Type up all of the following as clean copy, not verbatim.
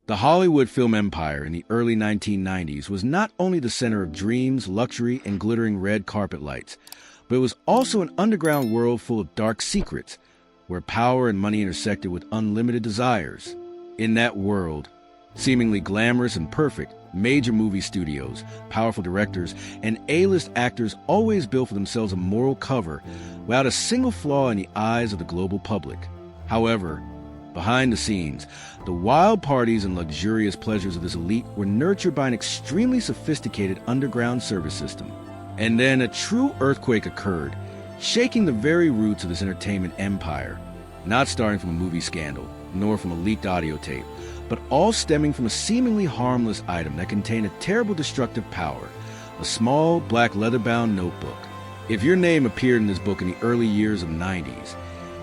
The Hollywood film empire in the early 1990s was not only the center of dreams, luxury, and glittering red carpet lights, but it was also an underground world full of dark secrets, where power and money intersected with unlimited desires. In that world, seemingly glamorous and perfect, major movie studios, powerful directors, and A-list actors always built for themselves a moral cover without a single flaw in the eyes of the global public. However, behind the scenes, the wild parties and luxurious pleasures of this elite were nurtured by an extremely sophisticated underground service system. And then a true earthquake occurred, shaking the very roots of this entertainment empire, not starting from a movie scandal, nor from a leaked audio tape, but all stemming from a seemingly harmless item that contained a terrible destructive power, a small black leather-bound notebook. If your name appeared in this book in the early years of the 90s,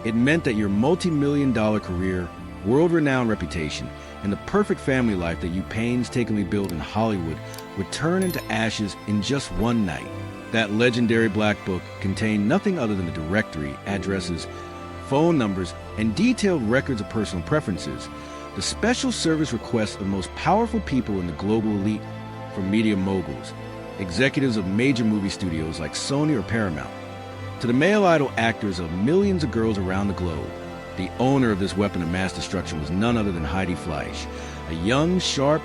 it meant that your multi-million-dollar career, world-renowned reputation, and the perfect family life that you painstakingly built in Hollywood would turn into ashes in just one night. That legendary black book contained nothing other than a directory, addresses, phone numbers, and detailed records of personal preferences, the special service requests of the most powerful people in the global elite, from media moguls, executives of major movie studios like Sony or Paramount, to the male idol actors of millions of girls around the globe. The owner of this weapon of mass destruction was none other than Heidi Fleiss, a young, sharp,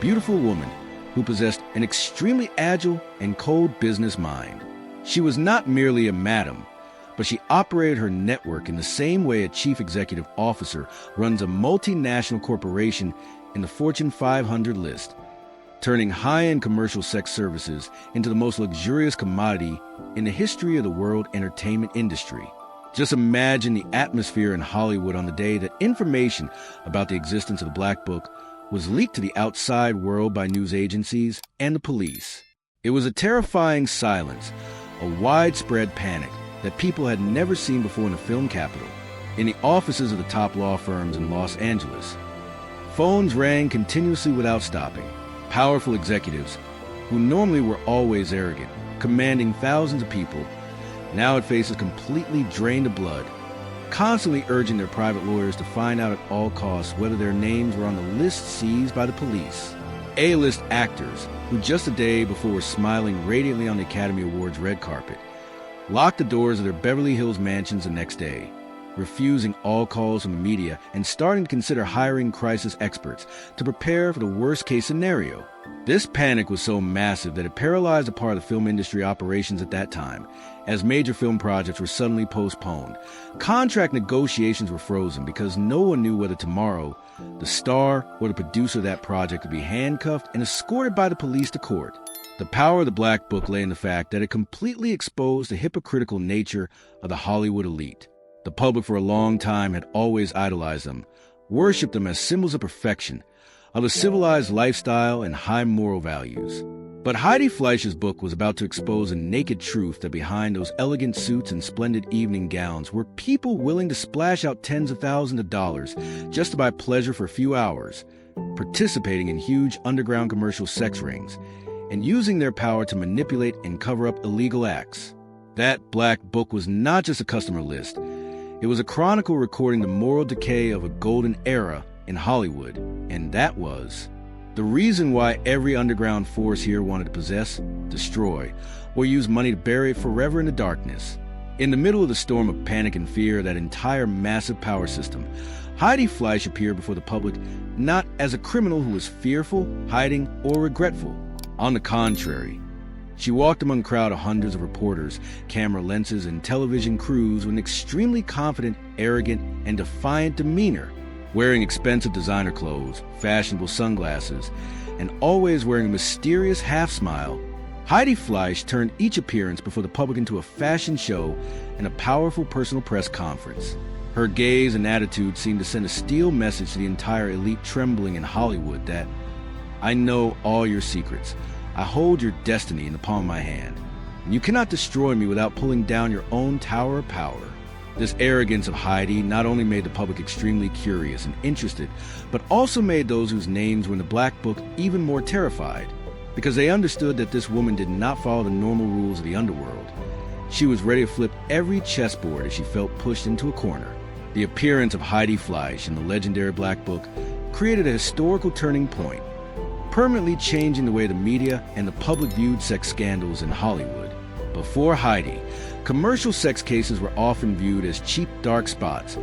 beautiful woman who possessed an extremely agile and cold business mind. She was not merely a madam, but she operated her network in the same way a chief executive officer runs a multinational corporation in the Fortune 500 list, turning high-end commercial sex services into the most luxurious commodity in the history of the world entertainment industry. Just imagine the atmosphere in Hollywood on the day that information about the existence of the Black Book was leaked to the outside world by news agencies and the police. It was a terrifying silence, a widespread panic that people had never seen before in the film capital, in the offices of the top law firms in Los Angeles. Phones rang continuously without stopping. Powerful executives, who normally were always arrogant, commanding thousands of people, now had faces completely drained of blood, constantly urging their private lawyers to find out at all costs whether their names were on the list seized by the police. A-list actors, who just a day before were smiling radiantly on the Academy Awards red carpet, locked the doors of their Beverly Hills mansions the next day, refusing all calls from the media and starting to consider hiring crisis experts to prepare for the worst-case scenario. This panic was so massive that it paralyzed a part of the film industry operations at that time, as major film projects were suddenly postponed. Contract negotiations were frozen because no one knew whether tomorrow the star or the producer of that project would be handcuffed and escorted by the police to court. The power of the Black Book lay in the fact that it completely exposed the hypocritical nature of the Hollywood elite. The public for a long time had always idolized them, worshipped them as symbols of perfection, of a civilized lifestyle and high moral values. But Heidi Fleiss's book was about to expose a naked truth that behind those elegant suits and splendid evening gowns were people willing to splash out tens of thousands of dollars just to buy pleasure for a few hours, participating in huge underground commercial sex rings, and using their power to manipulate and cover up illegal acts. That Black Book was not just a customer list. It was a chronicle recording the moral decay of a golden era in Hollywood, and that was the reason why every underground force here wanted to possess, destroy, or use money to bury it forever in the darkness. In the middle of the storm of panic and fear of that entire massive power system, Heidi Fleiss appeared before the public not as a criminal who was fearful, hiding, or regretful. On the contrary, she walked among a crowd of hundreds of reporters, camera lenses, and television crews with an extremely confident, arrogant, and defiant demeanor, wearing expensive designer clothes, fashionable sunglasses, and always wearing a mysterious half-smile. Heidi Fleiss turned each appearance before the public into a fashion show and a powerful personal press conference. Her gaze and attitude seemed to send a steel message to the entire elite trembling in Hollywood that, "I know all your secrets. I hold your destiny in the palm of my hand, and you cannot destroy me without pulling down your own tower of power." This arrogance of Heidi not only made the public extremely curious and interested, but also made those whose names were in the Black Book even more terrified, because they understood that this woman did not follow the normal rules of the underworld. She was ready to flip every chessboard as she felt pushed into a corner. The appearance of Heidi Fleiss in the legendary Black Book created a historical turning point, permanently changing the way the media and the public viewed sex scandals in Hollywood. Before Heidi, commercial sex cases were often viewed as cheap dark spots,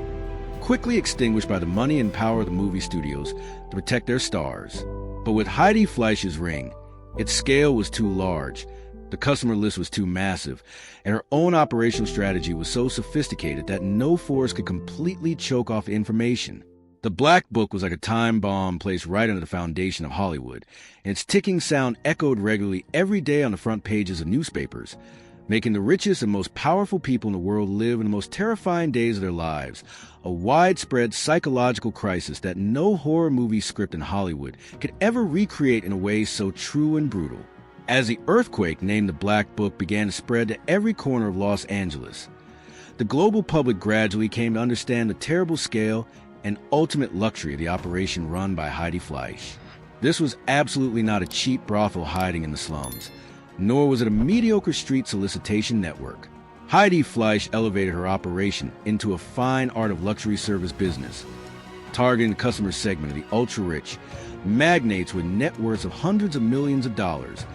quickly extinguished by the money and power of the movie studios to protect their stars. But with Heidi Fleiss's ring, its scale was too large, the customer list was too massive, and her own operational strategy was so sophisticated that no force could completely choke off information. The Black Book was like a time bomb placed right under the foundation of Hollywood, and its ticking sound echoed regularly every day on the front pages of newspapers, making the richest and most powerful people in the world live in the most terrifying days of their lives, a widespread psychological crisis that no horror movie script in Hollywood could ever recreate in a way so true and brutal. As the earthquake named the Black Book began to spread to every corner of Los Angeles, the global public gradually came to understand the terrible scale and ultimate luxury of the operation run by Heidi Fleiss. This was absolutely not a cheap brothel hiding in the slums, nor was it a mediocre street solicitation network. Heidi Fleiss elevated her operation into a fine art of luxury service business, targeting the customer segment of the ultra-rich, magnates with net worths of hundreds of millions of dollars,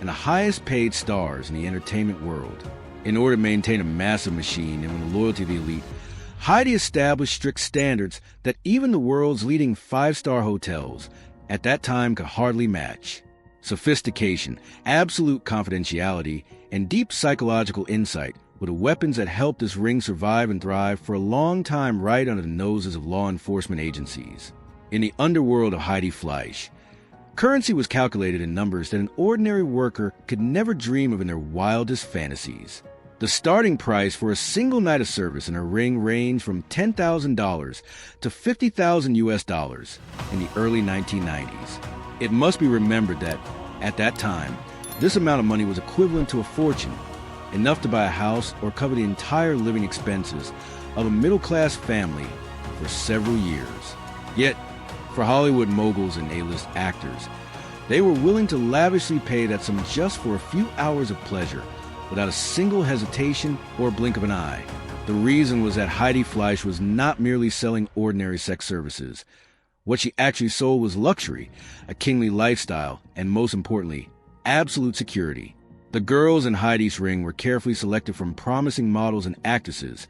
and the highest paid stars in the entertainment world. In order to maintain a massive machine and win the loyalty of the elite, Heidi established strict standards that even the world's leading five-star hotels at that time could hardly match. Sophistication, absolute confidentiality, and deep psychological insight were the weapons that helped this ring survive and thrive for a long time right under the noses of law enforcement agencies. In the underworld of Heidi Fleiss, currency was calculated in numbers that an ordinary worker could never dream of in their wildest fantasies. The starting price for a single night of service in her ring ranged from $10,000 to $50,000 in the early 1990s. It must be remembered that, at that time, this amount of money was equivalent to a fortune, enough to buy a house or cover the entire living expenses of a middle-class family for several years. Yet, for Hollywood moguls and A-list actors, they were willing to lavishly pay that sum just for a few hours of pleasure, without a single hesitation or blink of an eye. The reason was that Heidi Fleiss was not merely selling ordinary sex services. What she actually sold was luxury, a kingly lifestyle, and most importantly, absolute security. The girls in Heidi's ring were carefully selected from promising models and actresses.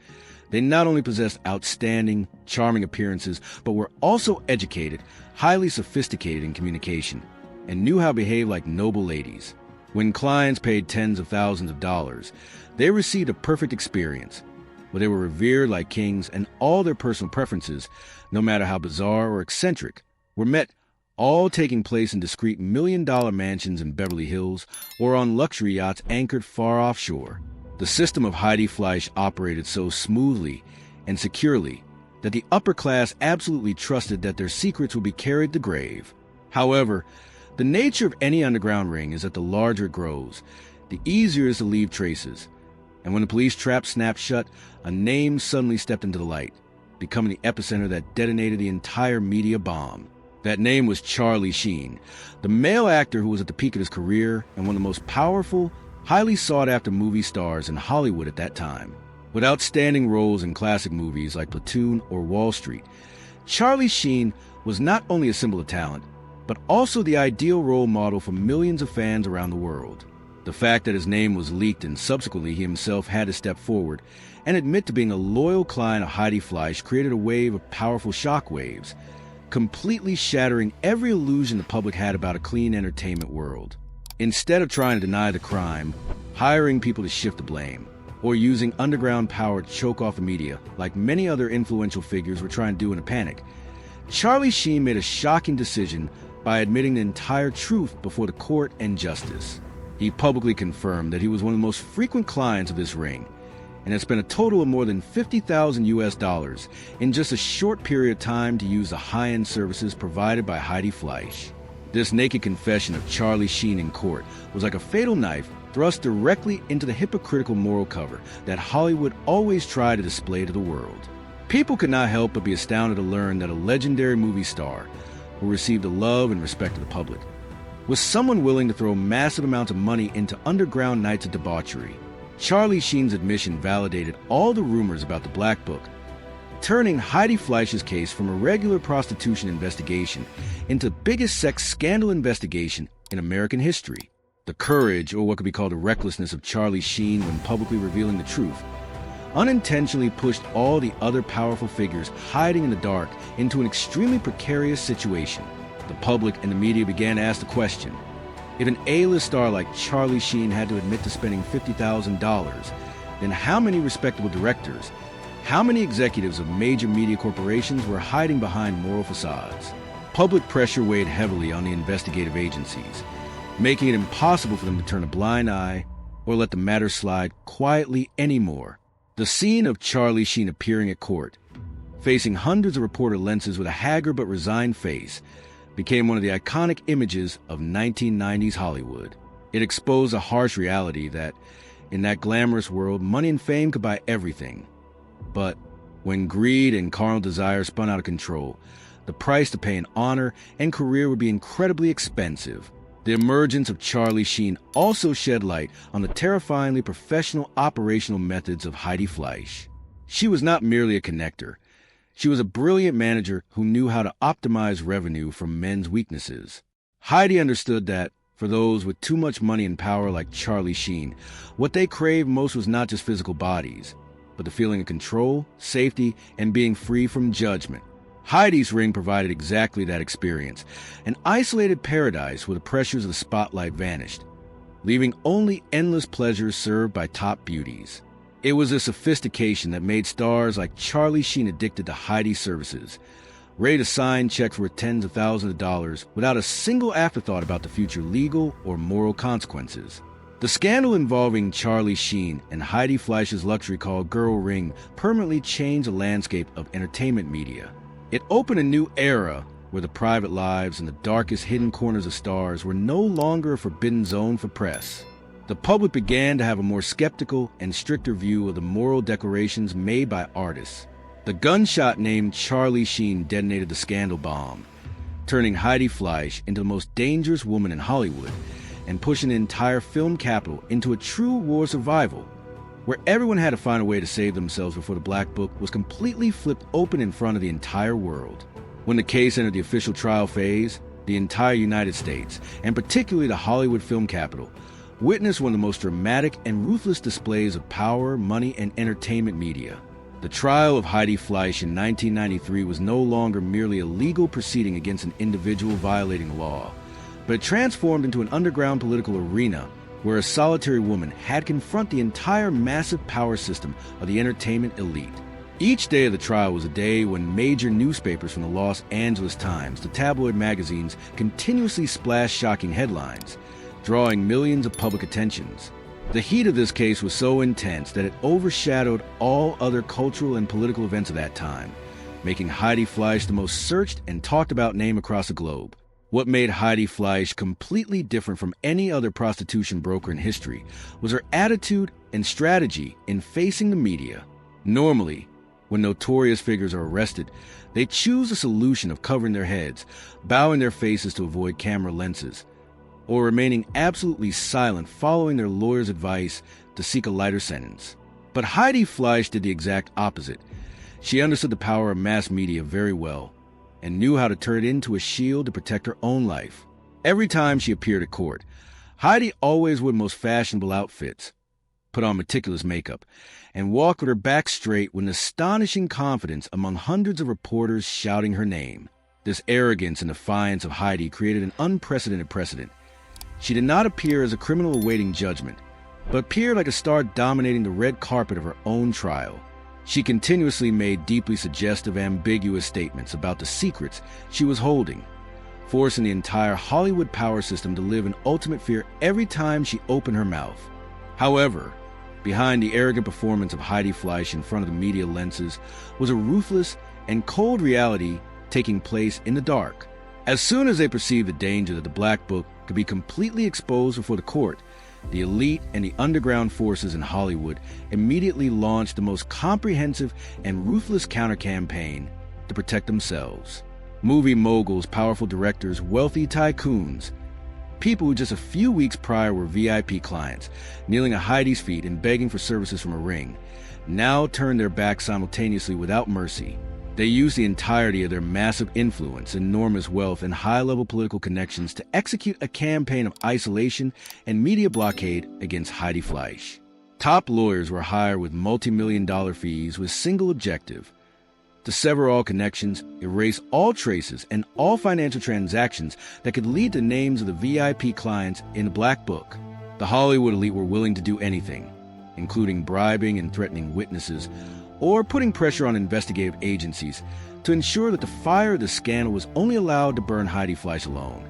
They not only possessed outstanding, charming appearances, but were also educated, highly sophisticated in communication, and knew how to behave like noble ladies. When clients paid tens of thousands of dollars, they received a perfect experience, where they were revered like kings, and all their personal preferences, no matter how bizarre or eccentric, were met, all taking place in discreet million-dollar mansions in Beverly Hills or on luxury yachts anchored far offshore. The system of Heidi Fleiss operated so smoothly and securely that the upper class absolutely trusted that their secrets would be carried to the grave. However, the nature of any underground ring is that the larger it grows, the easier it is to leave traces. And when the police trap snapped shut, a name suddenly stepped into the light, becoming the epicenter that detonated the entire media bomb. That name was Charlie Sheen, the male actor who was at the peak of his career and one of the most powerful, highly sought-after movie stars in Hollywood at that time. With outstanding roles in classic movies like Platoon or Wall Street, Charlie Sheen was not only a symbol of talent, but also the ideal role model for millions of fans around the world. The fact that his name was leaked and subsequently he himself had to step forward and admit to being a loyal client of Heidi Fleiss created a wave of powerful shockwaves, completely shattering every illusion the public had about a clean entertainment world. Instead of trying to deny the crime, hiring people to shift the blame, or using underground power to choke off the media like many other influential figures were trying to do in a panic, Charlie Sheen made a shocking decision by admitting the entire truth before the court and justice. He publicly confirmed that he was one of the most frequent clients of this ring, and had spent a total of more than $50,000 in just a short period of time to use the high-end services provided by Heidi Fleiss. This naked confession of Charlie Sheen in court was like a fatal knife thrust directly into the hypocritical moral cover that Hollywood always tried to display to the world. People could not help but be astounded to learn that a legendary movie star, who received the love and respect of the public, was someone willing to throw massive amounts of money into underground nights of debauchery. Charlie Sheen's admission validated all the rumors about the Black Book, turning Heidi Fleiss's case from a regular prostitution investigation into the biggest sex scandal investigation in American history. The courage, or what could be called the recklessness, of Charlie Sheen when publicly revealing the truth unintentionally pushed all the other powerful figures hiding in the dark into an extremely precarious situation. The public and the media began to ask the question, if an A-list star like Charlie Sheen had to admit to spending $50,000, then how many respectable directors, how many executives of major media corporations were hiding behind moral facades? Public pressure weighed heavily on the investigative agencies, making it impossible for them to turn a blind eye or let the matter slide quietly anymore. The scene of Charlie Sheen appearing at court, facing hundreds of reporter lenses with a haggard but resigned face, became one of the iconic images of 1990s Hollywood. It exposed a harsh reality that, in that glamorous world, money and fame could buy everything. But when greed and carnal desire spun out of control, the price to pay in honor and career would be incredibly expensive. The emergence of Charlie Sheen also shed light on the terrifyingly professional operational methods of Heidi Fleiss. She was not merely a connector. She was a brilliant manager who knew how to optimize revenue from men's weaknesses. Heidi understood that, for those with too much money and power like Charlie Sheen, what they craved most was not just physical bodies, but the feeling of control, safety, and being free from judgment. Heidi's ring provided exactly that experience, an isolated paradise where the pressures of the spotlight vanished, leaving only endless pleasures served by top beauties. It was a sophistication that made stars like Charlie Sheen addicted to Heidi's services, ready to sign checks worth tens of thousands of dollars without a single afterthought about the future legal or moral consequences. The scandal involving Charlie Sheen and Heidi Fleiss's luxury called Girl Ring permanently changed the landscape of entertainment media. It opened a new era where the private lives and the darkest hidden corners of stars were no longer a forbidden zone for press. The public began to have a more skeptical and stricter view of the moral declarations made by artists. The gunshot named Charlie Sheen detonated the scandal bomb, turning Heidi Fleiss into the most dangerous woman in Hollywood and pushing the entire film capital into a true war survival, where everyone had to find a way to save themselves before the Black Book was completely flipped open in front of the entire world. When the case entered the official trial phase, the entire United States, and particularly the Hollywood film capital, witnessed one of the most dramatic and ruthless displays of power, money, and entertainment media. The trial of Heidi Fleiss in 1993 was no longer merely a legal proceeding against an individual violating the law, but it transformed into an underground political arena where a solitary woman had to confront the entire massive power system of the entertainment elite. Each day of the trial was a day when major newspapers from the Los Angeles Times to tabloid magazines continuously splashed shocking headlines, drawing millions of public attentions. The heat of this case was so intense that it overshadowed all other cultural and political events of that time, making Heidi Fleiss the most searched and talked about name across the globe. What made Heidi Fleiss completely different from any other prostitution broker in history was her attitude and strategy in facing the media. Normally, when notorious figures are arrested, they choose a solution of covering their heads, bowing their faces to avoid camera lenses, or remaining absolutely silent following their lawyer's advice to seek a lighter sentence. But Heidi Fleiss did the exact opposite. She understood the power of mass media very well, and knew how to turn it into a shield to protect her own life. Every time she appeared at court, Heidi always wore the most fashionable outfits, put on meticulous makeup, and walked with her back straight with an astonishing confidence among hundreds of reporters shouting her name. This arrogance and defiance of Heidi created an unprecedented precedent. She did not appear as a criminal awaiting judgment, but appeared like a star dominating the red carpet of her own trial. She continuously made deeply suggestive, ambiguous statements about the secrets she was holding, forcing the entire Hollywood power system to live in ultimate fear every time she opened her mouth. However, behind the arrogant performance of Heidi Fleiss in front of the media lenses was a ruthless and cold reality taking place in the dark. As soon as they perceived the danger that the Black Book could be completely exposed before the court, the elite and the underground forces in Hollywood immediately launched the most comprehensive and ruthless counter-campaign to protect themselves. Movie moguls, powerful directors, wealthy tycoons, People who just a few weeks prior were VIP clients, kneeling at Heidi's feet and begging for services from a ring, now turned their backs simultaneously without mercy. They used the entirety of their massive influence, enormous wealth, and high-level political connections to execute a campaign of isolation and media blockade against Heidi Fleiss. Top lawyers were hired with multi-million-dollar fees with single objective: to sever all connections, erase all traces, and all financial transactions that could lead to names of the VIP clients in the Black Book. The Hollywood elite were willing to do anything, including bribing and threatening witnesses, or putting pressure on investigative agencies to ensure that the fire of the scandal was only allowed to burn Heidi Fleiss alone,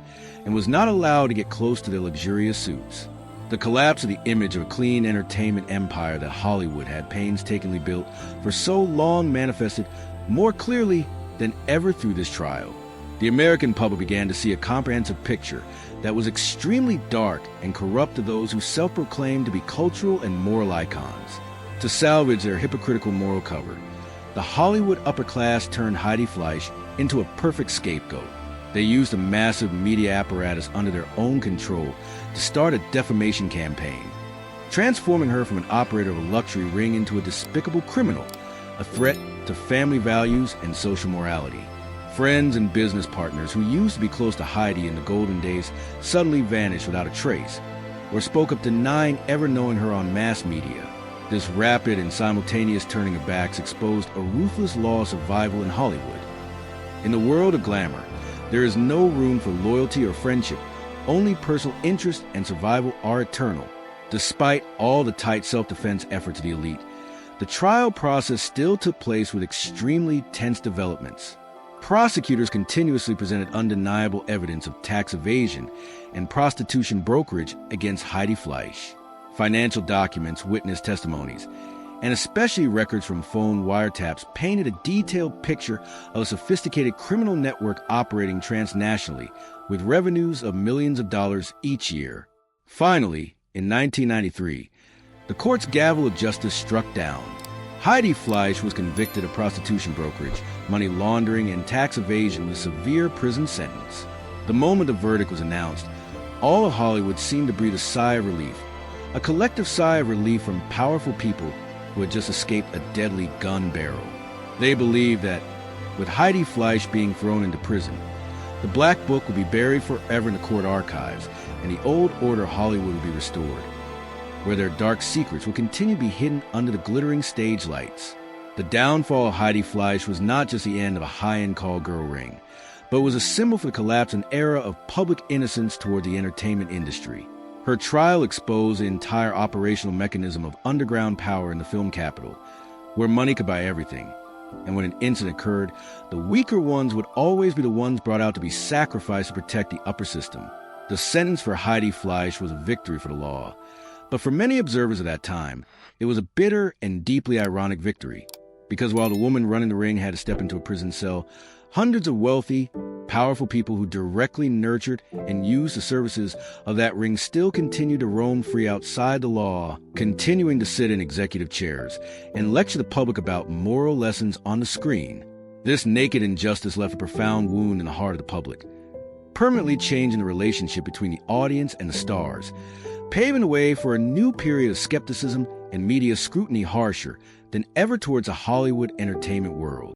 and was not allowed to get close to their luxurious suits. The collapse of the image of a clean entertainment empire that Hollywood had painstakingly built for so long manifested more clearly than ever through this trial. The American public began to see a comprehensive picture that was extremely dark and corrupt to those who self-proclaimed to be cultural and moral icons. To salvage their hypocritical moral cover, the Hollywood upper class turned Heidi Fleiss into a perfect scapegoat. They used a massive media apparatus under their own control to start a defamation campaign, transforming her from an operator of a luxury ring into a despicable criminal, a threat to family values and social morality. Friends and business partners who used to be close to Heidi in the golden days suddenly vanished without a trace, or spoke up denying ever knowing her on mass media. This rapid and simultaneous turning of backs exposed a ruthless law of survival in Hollywood. In the world of glamour, there is no room for loyalty or friendship. Only personal interest and survival are eternal. Despite all the tight self-defense efforts of the elite, the trial process still took place with extremely tense developments. Prosecutors continuously presented undeniable evidence of tax evasion and prostitution brokerage against Heidi Fleiss. Financial documents, witness testimonies, and especially records from phone wiretaps painted a detailed picture of a sophisticated criminal network operating transnationally with revenues of millions of dollars each year. Finally, in 1993, the court's gavel of justice struck down. Heidi Fleiss was convicted of prostitution brokerage, money laundering, and tax evasion with a severe prison sentence. The moment the verdict was announced, all of Hollywood seemed to breathe a sigh of relief, a collective sigh of relief from powerful people who had just escaped a deadly gun barrel. They believed that, with Heidi Fleiss being thrown into prison, the Black Book would be buried forever in the court archives, and the old order Hollywood would be restored, where their dark secrets would continue to be hidden under the glittering stage lights. The downfall of Heidi Fleiss was not just the end of a high-end call-girl ring, but was a symbol for the collapse of an era of public innocence toward the entertainment industry. Her trial exposed the entire operational mechanism of underground power in the film capital, where money could buy everything. And when an incident occurred, the weaker ones would always be the ones brought out to be sacrificed to protect the upper system. The sentence for Heidi Fleiss was a victory for the law, but for many observers of that time, it was a bitter and deeply ironic victory, because while the woman running the ring had to step into a prison cell, hundreds of wealthy, powerful people who directly nurtured and used the services of that ring still continued to roam free outside the law, continuing to sit in executive chairs and lecture the public about moral lessons on the screen. This naked injustice left a profound wound in the heart of the public, permanently changing the relationship between the audience and the stars, paving the way for a new period of skepticism and media scrutiny harsher than ever towards a Hollywood entertainment world.